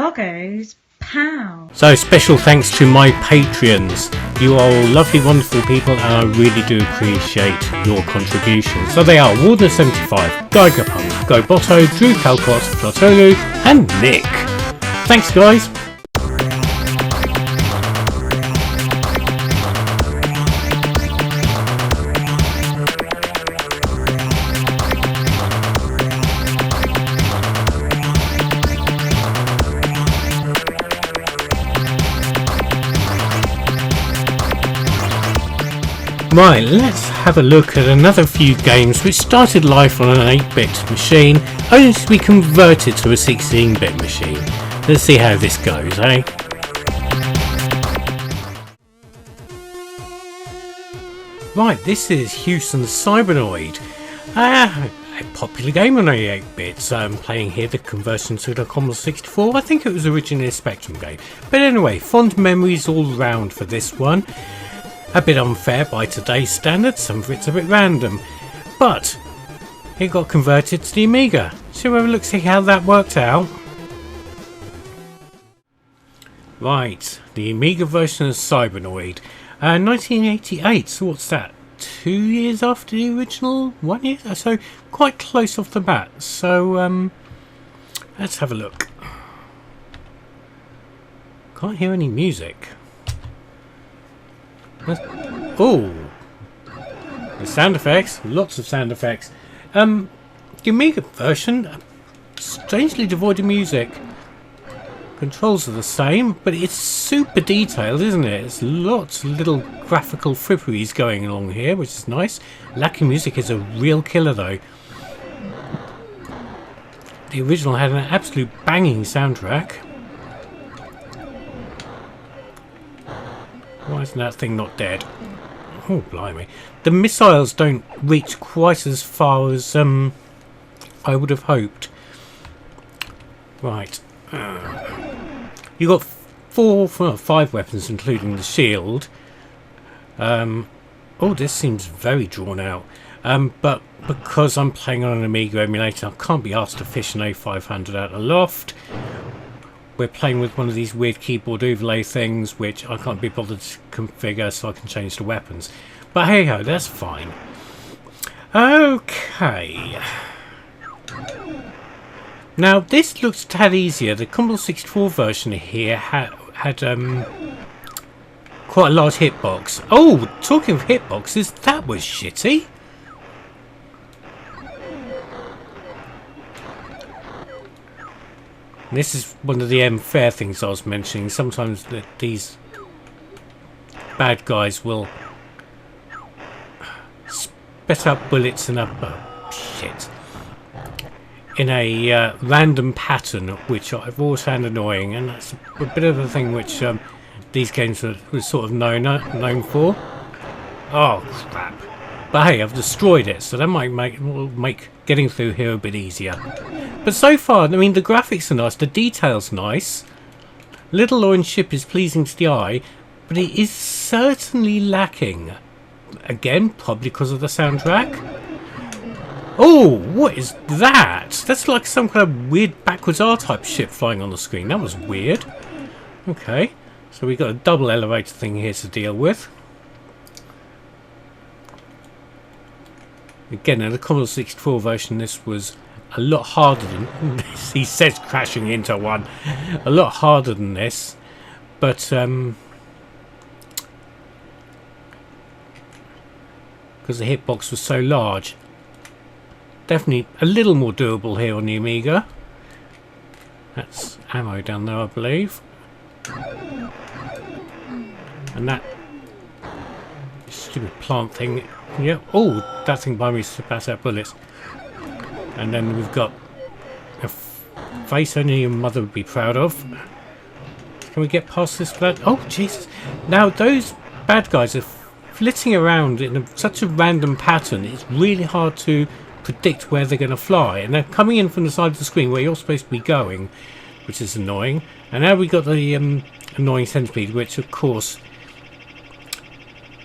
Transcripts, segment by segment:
Loggers, POW. So special thanks to my Patreons. You are all lovely, wonderful people, and I really do appreciate your contributions. So they are Warden75, Geigerpunk, Goboto, Drew Calcott, Flotolu, and Nick. Thanks guys. Right, let's have a look at another few games which started life on an 8-bit machine, only to be converted to a 16-bit machine. Let's see how this goes, eh? Right, this is Houston's Cybernoid. A popular game on 8-bits. I'm playing here the conversion to the Commodore 64. I think it was originally a Spectrum game. But anyway, fond memories all round for this one. A bit unfair by today's standards, some of it's a bit random, but it got converted to the Amiga. Shall we have a look, see how that worked out? Right, the Amiga version of Cybernoid, 1988, so what's that, 2 years after the original, 1 year, so quite close off the bat, so let's have a look. Can't hear any music. Oh, the sound effects, lots of sound effects. The Amiga version, strangely devoid of music. Controls are the same, but it's super detailed, isn't it? It's lots of little graphical fripperies going along here, which is nice. Lacking music is a real killer though. The original had an absolute banging soundtrack. Why isn't that thing not dead? Oh, blimey. The missiles don't reach quite as far as I would have hoped. Right. You got 5 weapons, including the shield. Oh, this seems very drawn out. But because I'm playing on an Amiga emulator, I can't be asked to fish an A500 out of the loft. We're playing with one of these weird keyboard overlay things which I can't be bothered to configure so I can change the weapons. But hey ho, that's fine. Okay. Now this looks a tad easier. The Commodore 64 version here had quite a large hitbox. Oh, talking of hitboxes, that was shitty. This is one of the unfair things I was mentioning. Sometimes these bad guys will spit up bullets and shit in a random pattern, which I've always found annoying, and that's a bit of a thing which these games were sort of known for. Oh crap! But hey, I've destroyed it, so that might make getting through here a bit easier. But so far, I mean, the graphics are nice, the detail's nice. Little orange ship is pleasing to the eye, but it is certainly lacking. Again, probably because of the soundtrack. Oh, what is that? That's like some kind of weird backwards R-type ship flying on the screen. That was weird. Okay, so we've got a double elevator thing here to deal with. Again, in the Commodore 64 version, this was a lot harder than he says, crashing into one. A lot harder than this, but because the hitbox was so large, definitely a little more doable here on the Amiga. That's ammo down there, I believe, and that stupid plant thing. Yeah. Oh, that thing by me spat out bullets. And then we've got a face only your mother would be proud of. Can we get past this flood? Oh, Jesus. Now, those bad guys are flitting around in such a random pattern. It's really hard to predict where they're going to fly. And they're coming in from the side of the screen where you're supposed to be going, which is annoying. And now we've got the annoying centipede, which, of course,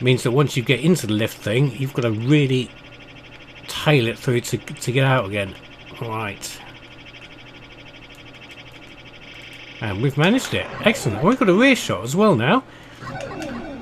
means that once you get into the lift thing, you've got to really tail it through to get out again. Right. And we've managed it. Excellent. We've got a rear shot as well now.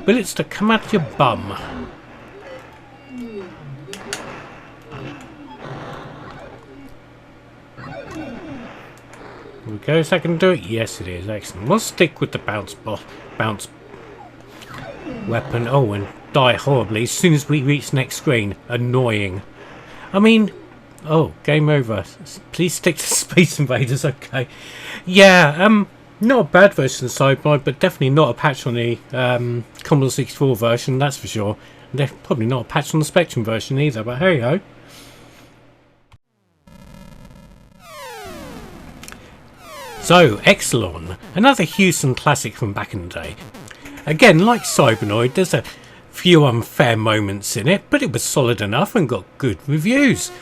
Bullets to come out your bum. Here we go. Is that going to do it? Yes, it is. Excellent. We'll stick with the bounce weapon. Oh, and die horribly as soon as we reach next screen. Annoying. I mean... Oh, game over. Please stick to Space Invaders, okay. Yeah, not a bad version of Cybernoid, but definitely not a patch on the Commodore 64 version, that's for sure. And probably not a patch on the Spectrum version either, but hey ho. So, Exolon, another Houston classic from back in the day. Again, like Cybernoid, there's a few unfair moments in it, but it was solid enough and got good reviews.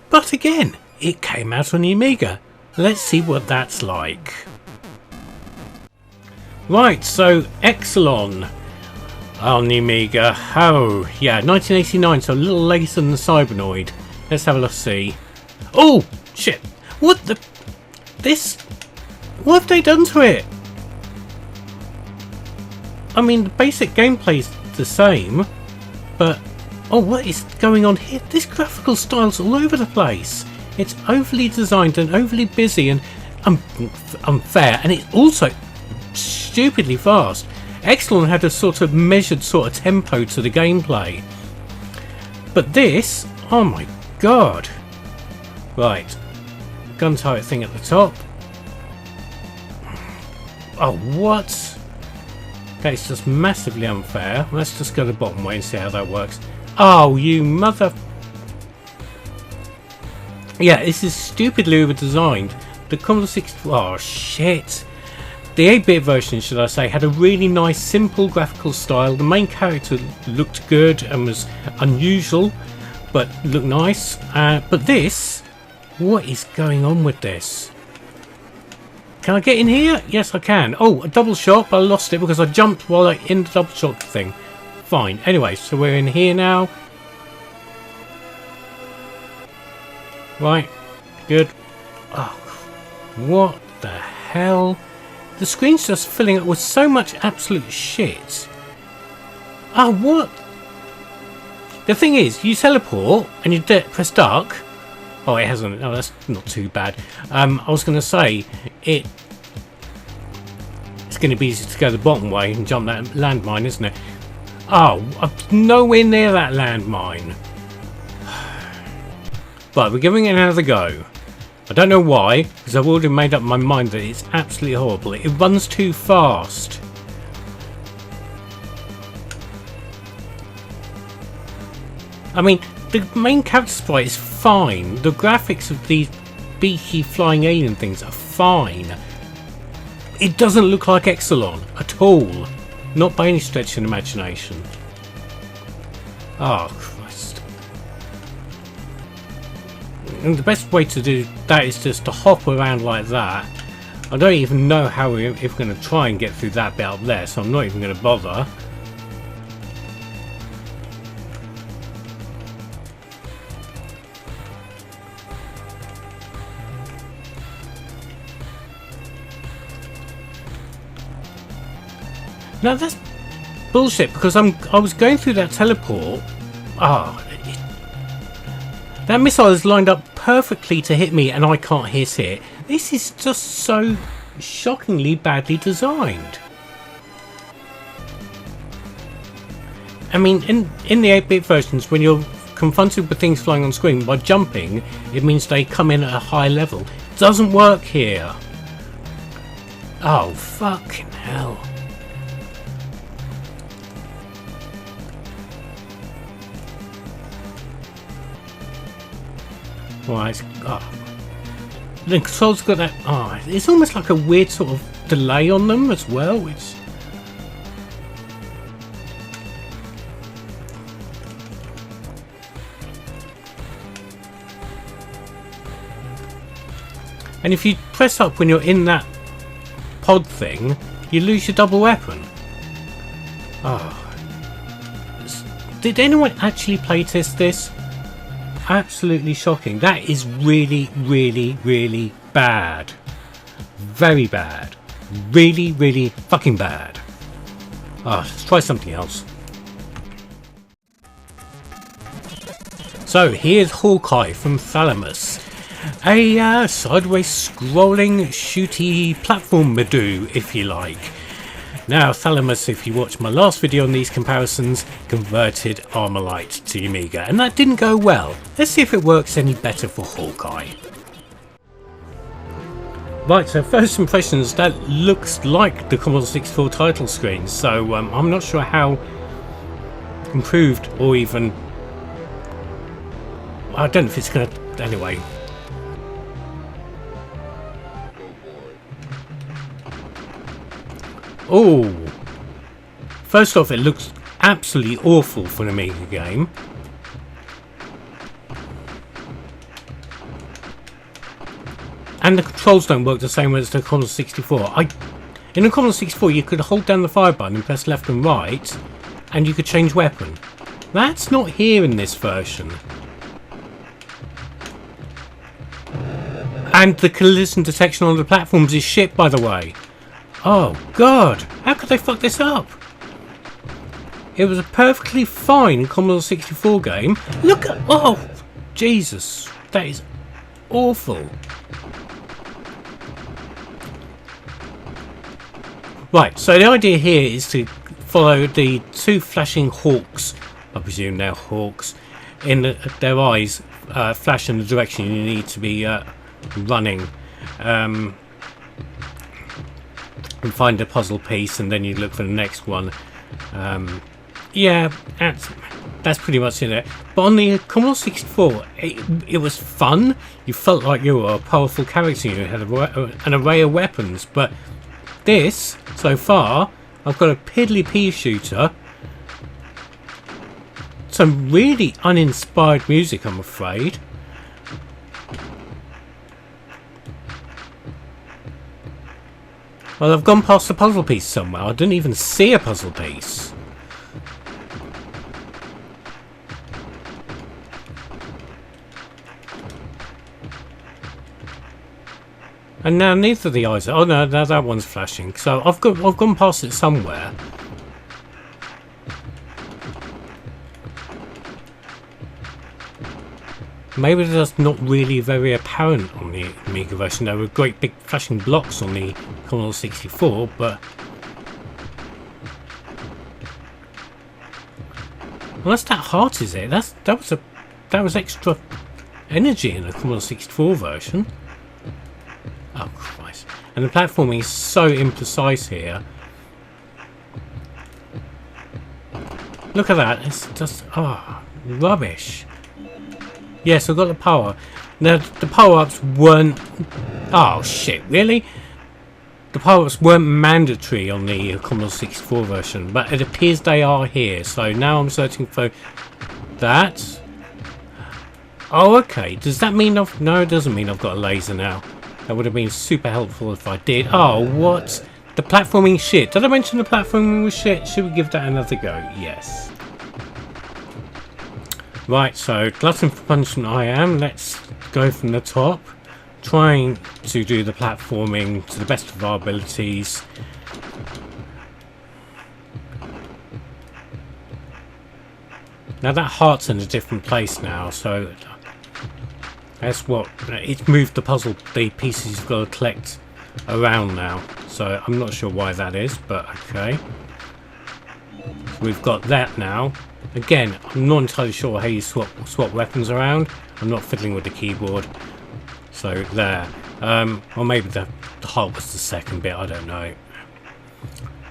But again, it came out on the Amiga. Let's see what that's like. Right, so Exolon on the Amiga. Oh, yeah, 1989, so a little later than the Cybernoid. Let's have a look, see. Oh, shit. What the... This... What have they done to it? I mean, the basic gameplay's the same, but... Oh, what is going on here? This graphical style's all over the place. It's overly designed and overly busy and unfair, and it's also stupidly fast. Exolon had a sort of measured sort of tempo to the gameplay. But this, oh my god. Right. Gun turret thing at the top. Oh, what? Okay, it's just massively unfair. Let's just go the bottom way and see how that works. Oh, you mother... Yeah, this is stupidly over-designed. The Commodore 64... Oh, shit. The 8-bit version, should I say, had a really nice, simple graphical style. The main character looked good and was unusual, but looked nice. But this... What is going on with this? Can I get in here? Yes, I can. Oh, a double shot, but I lost it because I jumped while I in the double shot thing. Fine. Anyway, so we're in here now. Right. Good. Oh, what the hell? The screen's just filling up with so much absolute shit. Oh, what? The thing is, you teleport and you press duck. Oh, it hasn't. Oh, that's not too bad. I was going to say, it's going to be easy to go the bottom way and jump that landmine, isn't it? Oh, I'm nowhere near that landmine. But we're giving it another go. I don't know why, because I've already made up my mind that it's absolutely horrible. It runs too fast. I mean, the main character sprite is fine. The graphics of these beaky flying alien things are fine. It doesn't look like Exolon at all. Not by any stretch of imagination. Oh, Christ. And the best way to do that is just to hop around like that. I don't even know how we're going to try and get through that bit up there, so I'm not even going to bother. Now that's bullshit because I was going through that teleport. That missile is lined up perfectly to hit me and I can't hit it. This is just so shockingly badly designed. I mean, in the 8-bit versions, when you're confronted with things flying on screen by jumping, it means they come in at a high level. It doesn't work here. Oh, fucking hell. Right, the controls got that. Oh, it's almost like a weird sort of delay on them as well, which. And if you press up when you're in that pod thing, you lose your double weapon. Oh. Did anyone actually playtest this? Absolutely shocking. That is really, really, really bad. Very bad. really, really fucking bad. Let's try something else. So here's Hawkeye from Thalamus, a sideways scrolling shooty platform Madoo, if you like. Now Thalamus, if you watched my last video on these comparisons, converted Armalite to Amiga, and that didn't go well. Let's see if it works any better for Hawkeye. Right, so first impressions, that looks like the Commodore 64 title screen, so I'm not sure how improved or even... I don't know if it's going to... Anyway. Oh! First off, it looks absolutely awful for an Amiga game. And the controls don't work the same way as the Commodore 64. In the Commodore 64 you could hold down the fire button and press left and right, and you could change weapon. That's not here in this version. And the collision detection on the platforms is shit, by the way. Oh god, how could they fuck this up? It was a perfectly fine Commodore 64 game. Look at... Oh, Jesus, that is awful. Right, so the idea here is to follow the two flashing hawks, I presume they're hawks, in their eyes flash in the direction you need to be running, and find a puzzle piece, and then you look for the next one. Yeah, that's pretty much it. But on the Commodore 64, it was fun. You felt like you were a powerful character. You had an array of weapons. But this, so far, I've got a piddly pea shooter. Some really uninspired music, I'm afraid. Well, I've gone past the puzzle piece somewhere. I didn't even see a puzzle piece. And now neither of the eyes are... Oh no, now that one's flashing. So I've gone past it somewhere. Maybe that's not really very apparent on the Amiga version. There were great big flashing blocks on the Commodore 64, but... Unless that heart is it. That was extra energy in the Commodore 64 version. Oh Christ. And the platforming is so imprecise here. Look at that. It's just... Oh, rubbish. Yes, I've got the power. Now, the power-ups weren't... Oh, shit, really? The power-ups weren't mandatory on the Commodore 64 version, but it appears they are here. So now I'm searching for that. Oh, okay. Does that mean I've... No, it doesn't mean I've got a laser now. That would have been super helpful if I did. Oh, what? The platforming shit. Did I mention the platforming was shit? Should we give that another go? Yes. Right, so glutton for punishment I am. Let's go from the top, trying to do the platforming to the best of our abilities. Now that heart's in a different place now, so that's what it's moved the puzzle, the pieces you've got to collect around now. So I'm not sure why that is, but okay. We've got that now. Again, I'm not entirely sure how you swap weapons around. I'm not fiddling with the keyboard. So there. Or maybe the heart was the second bit, I don't know.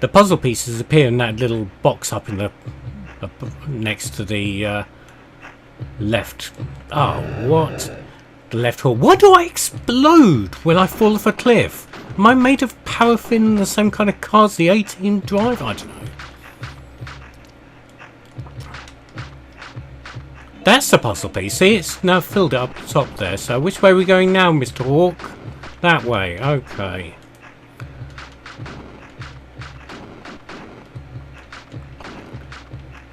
The puzzle pieces appear in that little box up in the next to the left. Oh, what? The left hole. Why do I explode when I fall off a cliff? Am I made of paraffin and the same kind of cards the 18 drive? I don't know. That's the puzzle piece. See, it's now filled up top there. So which way are we going now, Mr. Hawk? That way. Okay.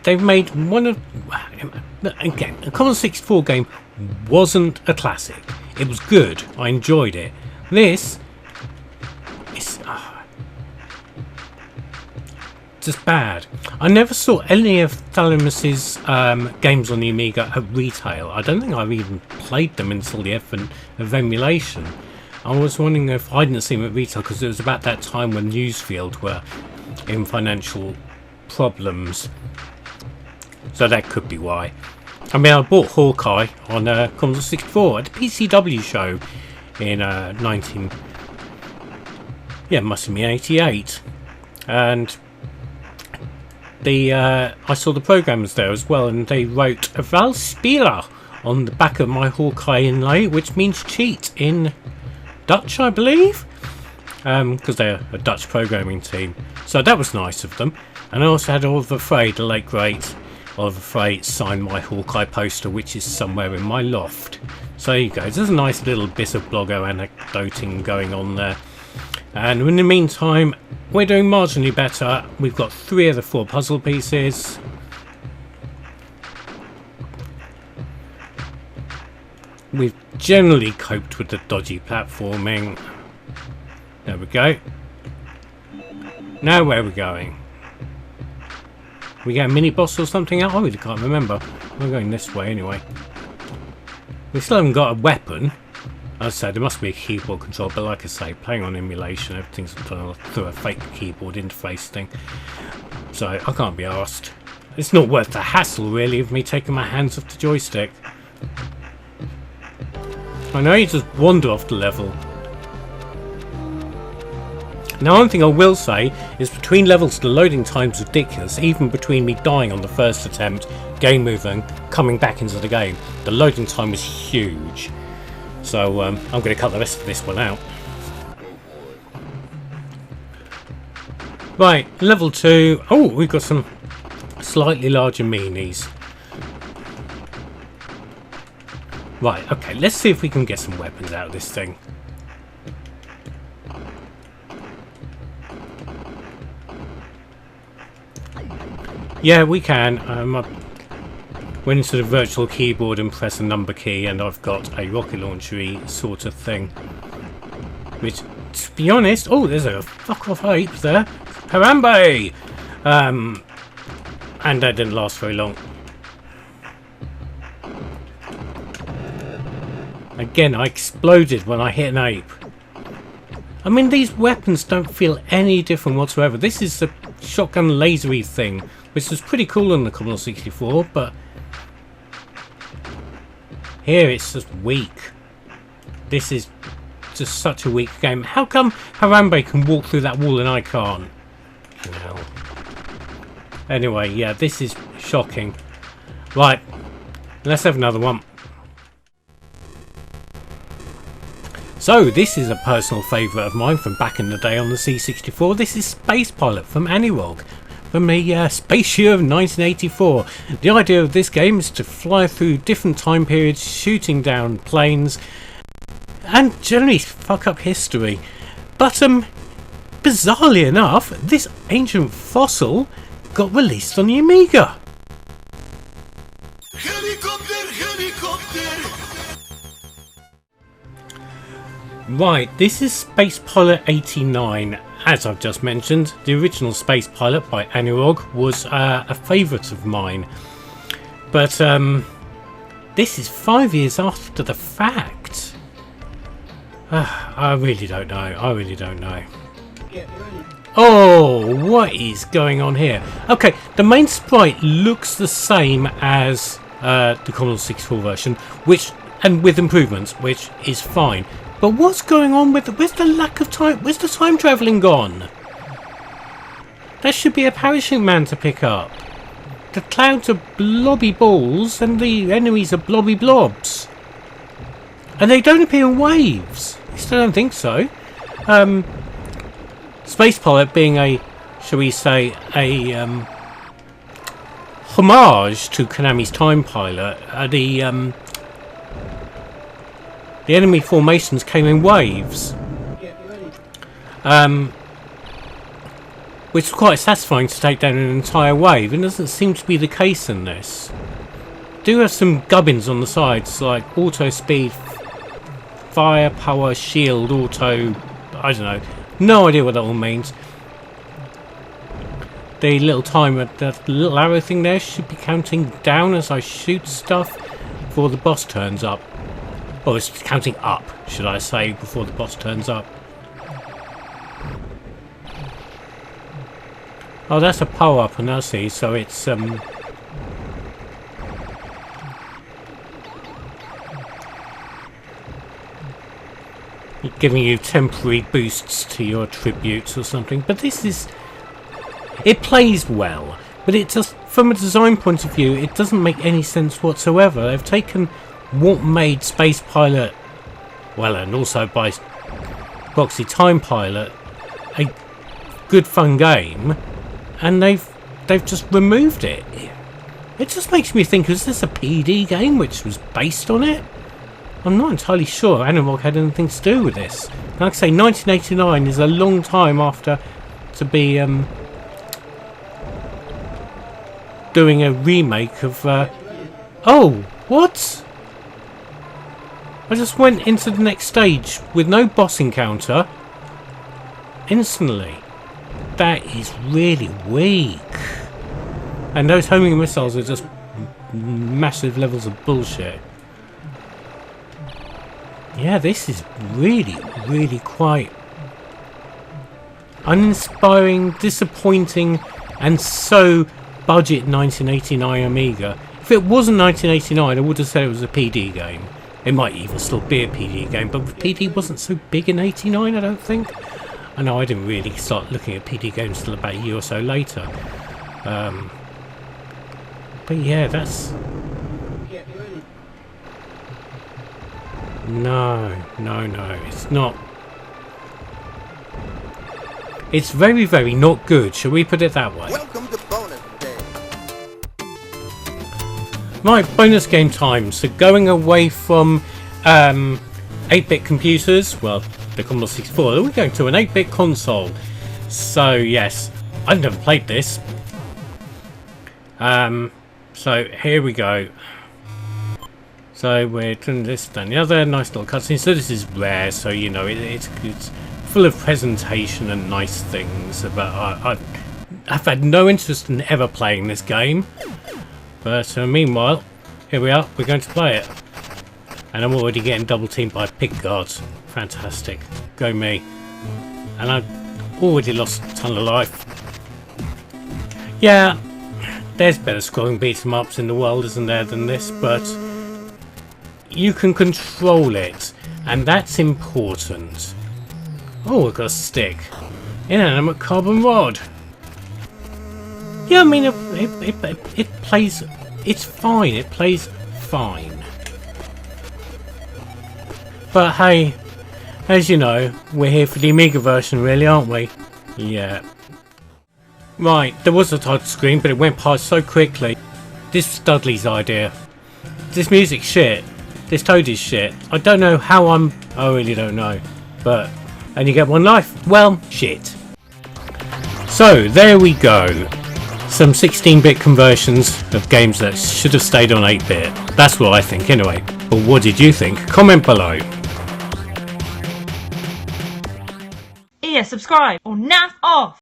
They've made one of... Again, a Commodore 64 game wasn't a classic. It was good. I enjoyed it. This is... just bad. I never saw any of Thalamus's games on the Amiga at retail. I don't think I've even played them until the advent of emulation. I was wondering if I didn't see them at retail because it was about that time when Newsfield were in financial problems. So that could be why. I mean, I bought Hawkeye on Commodore 64 at the PCW show in it must have been 88. And I saw the programmers there as well, and they wrote a Valspieler on the back of my Hawkeye inlay, which means cheat in Dutch, I believe, because they're a Dutch programming team. So that was nice of them. And I also had Oliver Frey, the late great Oliver Frey, sign my Hawkeye poster, which is somewhere in my loft. So there you go. There's a nice little bit of blogger anecdoting going on there. And in the meantime, we're doing marginally better. We've got 3 of the 4 puzzle pieces. We've generally coped with the dodgy platforming. There we go. Now where are we going? We get a mini boss or something out? I really can't remember. We're going this way anyway. We still haven't got a weapon. As I said, there must be a keyboard control, but like I say, playing on emulation, everything's done through a fake keyboard interface thing. So I can't be asked. It's not worth the hassle, really, of me taking my hands off the joystick. I know you just wander off the level. Now, one thing I will say is between levels the loading time's ridiculous, even between me dying on the first attempt, game over, and coming back into the game. The loading time was huge. So I'm going to cut the rest of this one out. Right, level 2. Oh, we've got some slightly larger minis. Right, okay, let's see if we can get some weapons out of this thing. Yeah, we can. I went into the virtual keyboard and pressed a number key, and I've got a rocket launcher-y sort of thing. Which, to be honest... Oh, there's a fuck-off ape there. Harambe! And that didn't last very long. Again, I exploded when I hit an ape. I mean, these weapons don't feel any different whatsoever. This is the shotgun lasery thing, which was pretty cool on the Commodore 64, but here it's just weak. This is just such a weak game. How come Harambe can walk through that wall and I can't? Hell. Anyway, yeah, this is shocking. Right, let's have another one. So, this is a personal favourite of mine from back in the day on the C64. This is Space Pilot from Anirog, from the space year of 1984. The idea of this game is to fly through different time periods, shooting down planes, and generally fuck up history. But, bizarrely enough, this ancient fossil got released on the Amiga. Helicopter, helicopter! Right, this is Space Pilot 89. As I've just mentioned, the original Space Pilot by Anirog was a favourite of mine. But this is 5 years after the fact. I really don't know. I really don't know. Oh, what is going on here? Okay, the main sprite looks the same as the Commodore 64 version, and with improvements, which is fine. But what's going on with where's the lack of time? Where's the time travelling gone? There should be a parachute man to pick up. The clouds are blobby balls and the enemies are blobby blobs. And they don't appear in waves. I still don't think so. Space Pilot being a, shall we say, a homage to Konami's Time Pilot. The enemy formations came in waves, which is quite satisfying to take down an entire wave, and doesn't seem to be the case in this. Do have some gubbins on the sides, like auto speed, firepower, shield, auto, I don't know, no idea what that all means. the little timer, that little arrow thing there should be counting down as I shoot stuff before the boss turns up. Or it's counting up, should I say, before the boss turns up. Oh, that's a power-up, and I see, so it's, giving you temporary boosts to your tributes or something. But this is... it plays well, but it just, from a design point of view, it doesn't make any sense whatsoever. They've taken what made Space Pilot, well, and also by proxy Time Pilot, a good fun game, and they've just removed it. It just makes me think, is this a PD game which was based on it? I'm not entirely sure Analog had anything to do with this. Like I say, 1989 is a long time after to be doing a remake of... oh, what? I just went into the next stage with no boss encounter instantly. That is really weak. And those homing missiles are just massive levels of bullshit. Yeah, this is really, really quite uninspiring, disappointing, and so budget 1989 Amiga. If it wasn't 1989, I would have said it was a PD game. It might even still be a PD game, but PD wasn't so big in 89, I don't think. I know I didn't really start looking at PD games till about a year or so later. But yeah, that's... No, it's not. It's very, very not good, shall we put it that way? Welcome to bonus day. Right, bonus game time. So going away from 8-bit computers, well, the Commodore 64, we're going to an 8-bit console. So yes, I've never played this. So here we go. So we're doing this, then the other, nice little cutscene. So this is rare, so you know it's full of presentation and nice things. But I've had no interest in ever playing this game. But meanwhile, here we are. We're going to play it, and I'm already getting double teamed by pig guards. Fantastic, go me! And I've already lost a ton of life. Yeah, there's better scrolling beat 'em ups in the world, isn't there, than this? But you can control it, and that's important. Oh, we've got a stick. Inanimate carbon rod. Yeah, I mean, it plays... it's fine. It plays fine. But hey, as you know, we're here for the Amiga version, really, aren't we? Yeah. Right, there was a title screen, but it went past so quickly. This was Dudley's idea. This music's shit. This toad is shit. I don't know how I really don't know. But, and you get one life. Well, shit. So, there we go. Some 16-bit conversions of games that should have stayed on 8-bit. That's what I think, anyway. But what did you think? Comment below. Yeah, subscribe or naff off.